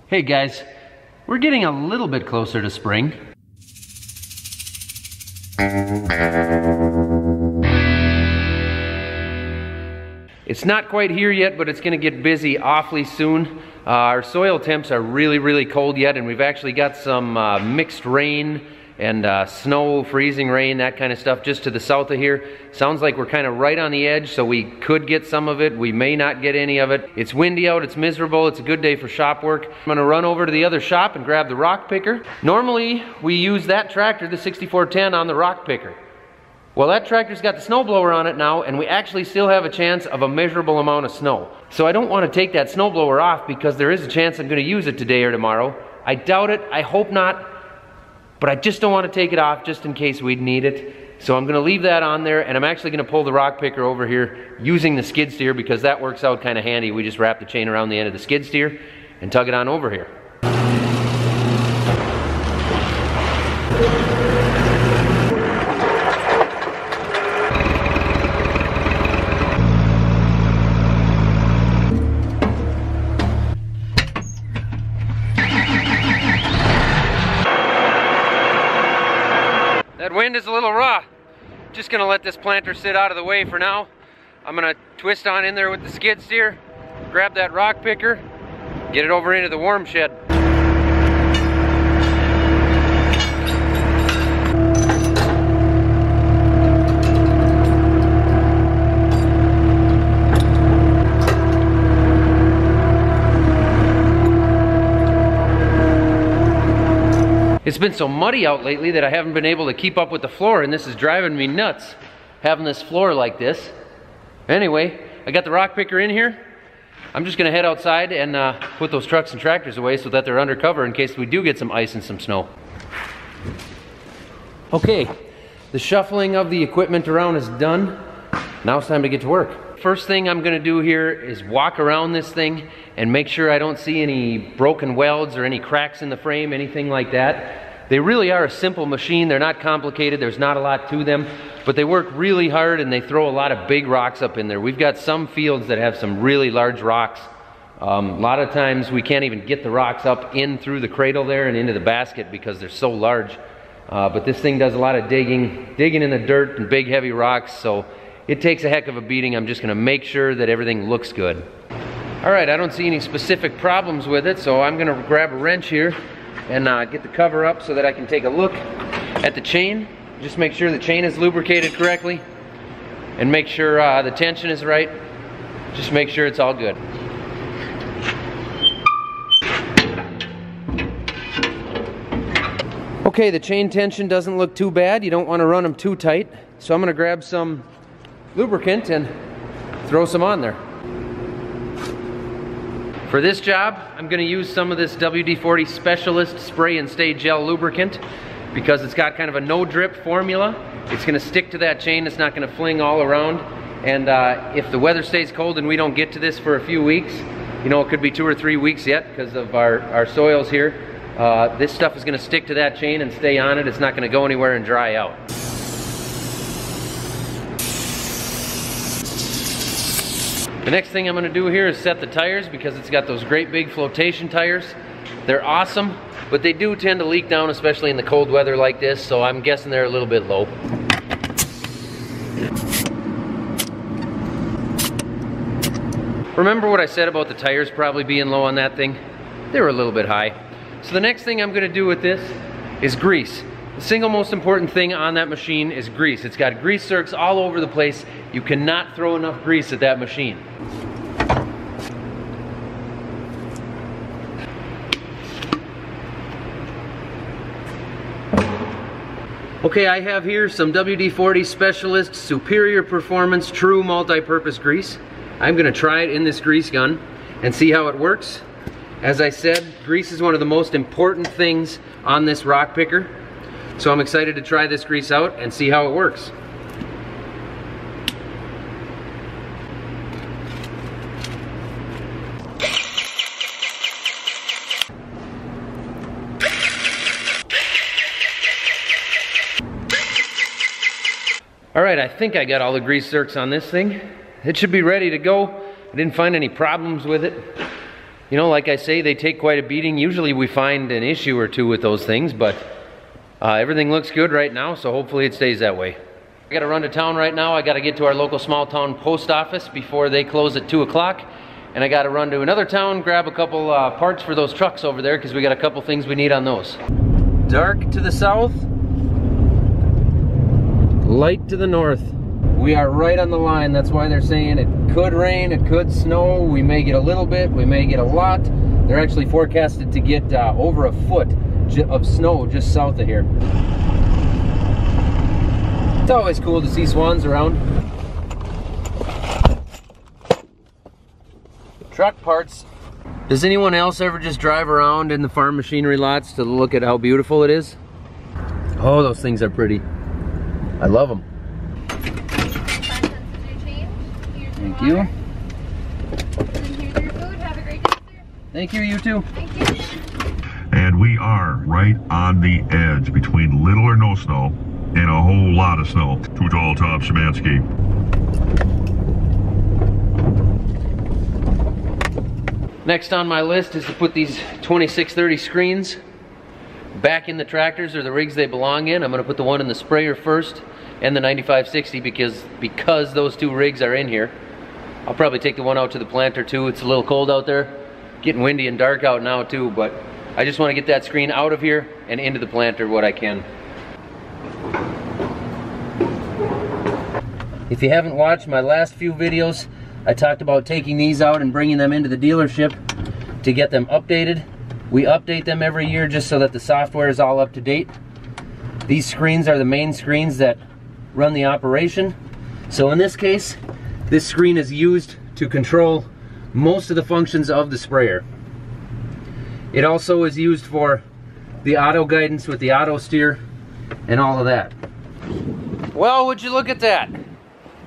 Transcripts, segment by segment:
Hey guys, we're getting a little bit closer to spring. It's not quite here yet, but it's gonna get busy awfully soon. Our soil temps are really cold yet, and we've actually got some mixed rain and snow, freezing rain, that kind of stuff just to the south of here. Sounds like we're kind of right on the edge, so we could get some of it. We may not get any of it. It's windy out, it's miserable, it's a good day for shop work. I'm gonna run over to the other shop and grab the rock picker. Normally, we use that tractor, the 6410, on the rock picker. Well, that tractor's got the snowblower on it now, and we actually still have a chance of a measurable amount of snow. So I don't want to take that snowblower off because there is a chance I'm gonna use it today or tomorrow. I doubt it, I hope not. But I just don't want to take it off just in case we'd need it. So I'm gonna leave that on there, and I'm actually gonna pull the rock picker over here using the skid steer because that works out kind of handy. We just wrap the chain around the end of the skid steer and tug it on over here. That wind is a little raw. Just gonna let this planter sit out of the way for now. I'm gonna twist on in there with the skid steer, grab that rock picker, get it over into the worm shed. It's been so muddy out lately that I haven't been able to keep up with the floor, and this is driving me nuts, having this floor like this. Anyway, I got the rock picker in here. I'm just gonna head outside and put those trucks and tractors away so that they're under cover in case we do get some ice and some snow. Okay, the shuffling of the equipment around is done. Now it's time to get to work. First thing I'm gonna do here is walk around this thing and make sure I don't see any broken welds or any cracks in the frame, anything like that. They really are a simple machine. They're not complicated. There's not a lot to them, but they work really hard and they throw a lot of big rocks up in there. We've got some fields that have some really large rocks. A lot of times we can't even get the rocks up in through the cradle there and into the basket because they're so large. But this thing does a lot of digging in the dirt and big heavy rocks, so it takes a heck of a beating. I'm just gonna make sure that everything looks good. All right, I don't see any specific problems with it, so I'm gonna grab a wrench here and get the cover up so that I can take a look at the chain. Just make sure the chain is lubricated correctly and make sure the tension is right. Just make sure it's all good. Okay, the chain tension doesn't look too bad. You don't want to run them too tight. So I'm gonna grab some lubricant and throw some on there. For this job, I'm gonna use some of this WD-40 Specialist Spray and Stay Gel lubricant because it's got kind of a no drip formula. It's gonna stick to that chain, it's not gonna fling all around. And if the weather stays cold and we don't get to this for a few weeks, you know, it could be 2 or 3 weeks yet because of our soils here, this stuff is gonna stick to that chain and stay on it. It's not gonna go anywhere and dry out. The next thing I'm gonna do here is set the tires because it's got those great big flotation tires. They're awesome, but they do tend to leak down, especially in the cold weather like this, so I'm guessing they're a little bit low. Remember what I said about the tires probably being low on that thing? They were a little bit high. So the next thing I'm gonna do with this is grease. The single most important thing on that machine is grease. It's got grease zerks all over the place. You cannot throw enough grease at that machine. Okay, I have here some WD-40 Specialist Superior Performance True Multi-Purpose Grease. I'm gonna try it in this grease gun and see how it works. As I said, grease is one of the most important things on this rock picker. So I'm excited to try this grease out and see how it works. All right, I think I got all the grease zerks on this thing. It should be ready to go. I didn't find any problems with it. You know, like I say, they take quite a beating. Usually we find an issue or two with those things, but everything looks good right now, so hopefully it stays that way. I gotta run to town right now. I gotta get to our local small town post office before they close at 2 o'clock. And I gotta run to another town, grab a couple parts for those trucks over there, because we got a couple things we need on those. Dark to the south, light to the north. We are right on the line. That's why they're saying it could rain, it could snow. We may get a little bit, we may get a lot. They're actually forecasted to get over a foot of snow just south of here. It's always cool to see swans around. Truck parts. Does anyone else ever just drive around in the farm machinery lots to look at how beautiful it is? Oh, those things are pretty. I love them. Thank you. And here's your food. Have a great day, sir. Thank you, you too. Thank you. And we are right on the edge between little or no snow and a whole lot of snow. Too tall, Tom Szymanski. Next on my list is to put these 2630 screens back in the tractors or the rigs they belong in. I'm going to put the one in the sprayer first and the 9560 because those two rigs are in here. I'll probably take the one out to the planter too. It's a little cold out there. Getting windy and dark out now too, but I just want to get that screen out of here and into the planter what I can. If you haven't watched my last few videos, I talked about taking these out and bringing them into the dealership to get them updated. We update them every year just so that the software is all up to date. These screens are the main screens that run the operation. So in this case, this screen is used to control most of the functions of the sprayer. It also is used for the auto guidance with the auto steer and all of that. Well, would you look at that?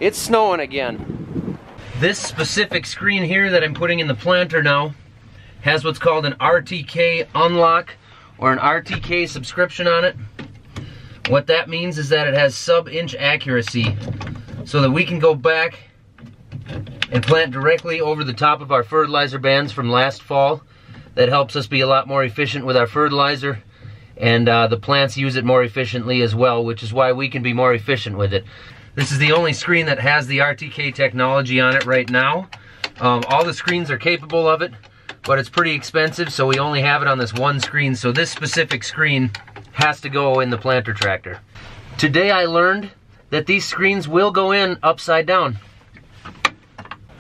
It's snowing again. This specific screen here that I'm putting in the planter now has what's called an RTK unlock or an RTK subscription on it. What that means is that it has sub-inch accuracy so that we can go back and plant directly over the top of our fertilizer bands from last fall. That helps us be a lot more efficient with our fertilizer, and the plants use it more efficiently as well, which is why we can be more efficient with it. This is the only screen that has the RTK technology on it right now. All the screens are capable of it, but it's pretty expensive, so we only have it on this one screen. So this specific screen has to go in the planter tractor. Today I learned that these screens will go in upside down.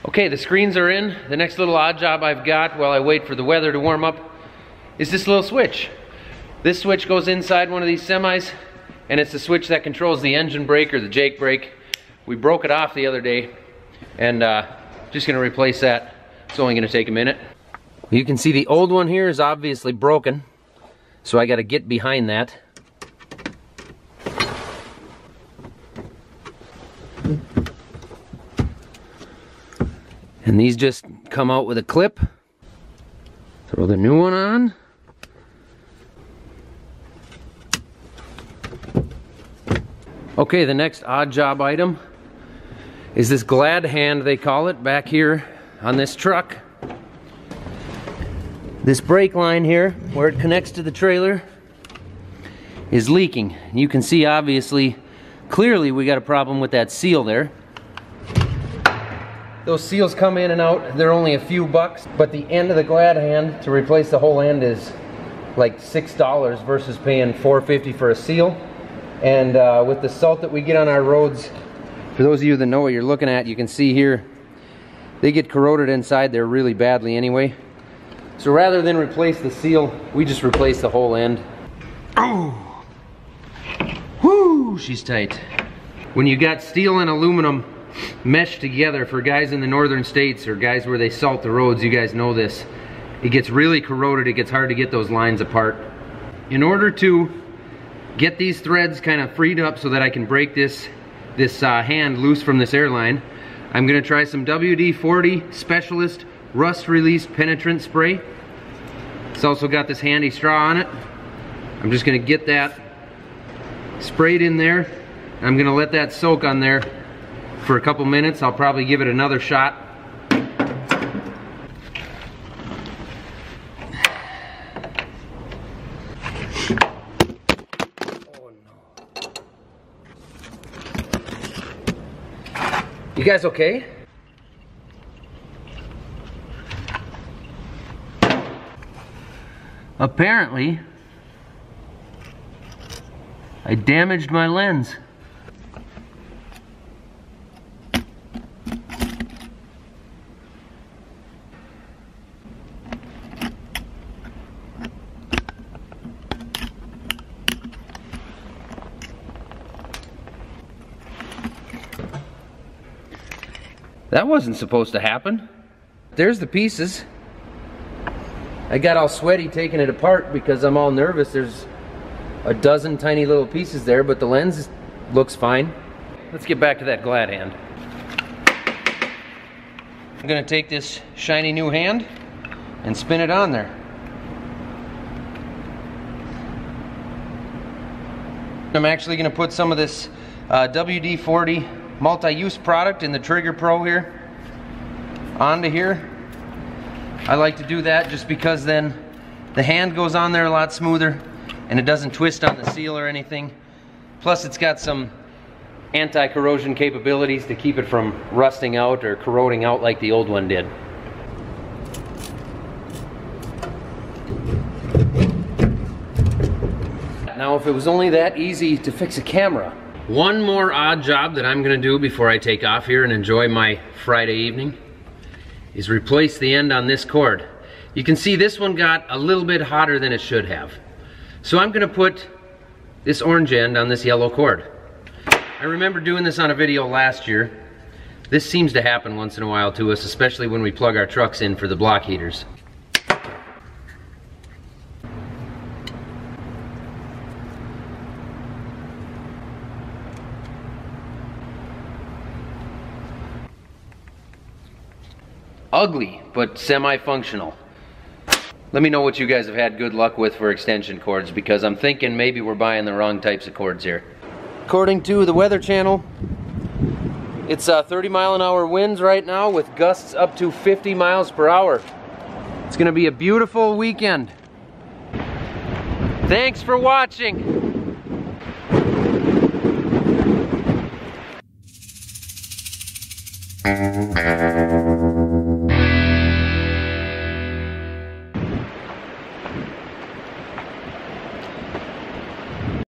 Okay, the screens are in. The next little odd job I've got while I wait for the weather to warm up is this little switch. This switch goes inside one of these semis, and it's the switch that controls the engine brake or the Jake brake. We broke it off the other day, and just gonna replace that. It's only gonna take a minute. You can see the old one here is obviously broken, so I gotta get behind that. And these just come out with a clip. Throw the new one on. Okay, the next odd job item is this glad hand, they call it, back here on this truck. This brake line here, where it connects to the trailer, is leaking. You can see obviously, clearly we got a problem with that seal there. Those seals come in and out, they're only a few bucks, but the end of the glad hand to replace the whole end is like $6 versus paying $4.50 for a seal. And with the salt that we get on our roads, for those of you that know what you're looking at, you can see here, they get corroded inside there really badly anyway. So rather than replace the seal, we just replace the whole end. Oh! Whoo! She's tight. When you got steel and aluminum meshed together, for guys in the northern states or guys where they salt the roads, you guys know this, it gets really corroded, it gets hard to get those lines apart. In order to get these threads kind of freed up so that I can break this hand loose from this airline, I'm going to try some WD-40 Specialist Rust Release Penetrant Spray. It's also got this handy straw on it. I'm just going to get that sprayed in there. I'm going to let that soak on there for a couple minutes. I'll probably give it another shot. You guys okay? Apparently, I damaged my lens. That wasn't supposed to happen. There's the pieces. I got all sweaty taking it apart because I'm all nervous. There's a dozen tiny little pieces there, but the lens looks fine. Let's get back to that glad hand. I'm gonna take this shiny new hand and spin it on there. I'm actually gonna put some of this WD-40 multi-use product in the Trigger Pro here onto here. I like to do that just because then the hand goes on there a lot smoother and it doesn't twist on the seal or anything. Plus it's got some anti-corrosion capabilities to keep it from rusting out or corroding out like the old one did. Now if it was only that easy to fix a camera. One more odd job that I'm gonna do before I take off here and enjoy my Friday evening is replace the end on this cord. You can see this one got a little bit hotter than it should have. So I'm gonna put this orange end on this yellow cord. I remember doing this on a video last year. This seems to happen once in a while to us, especially when we plug our trucks in for the block heaters. Ugly, but semi-functional. Let me know what you guys have had good luck with for extension cords, because I'm thinking maybe we're buying the wrong types of cords here. According to the Weather Channel, it's 30-mile-an-hour winds right now with gusts up to 50 miles per hour. It's gonna be a beautiful weekend. Thanks for watching.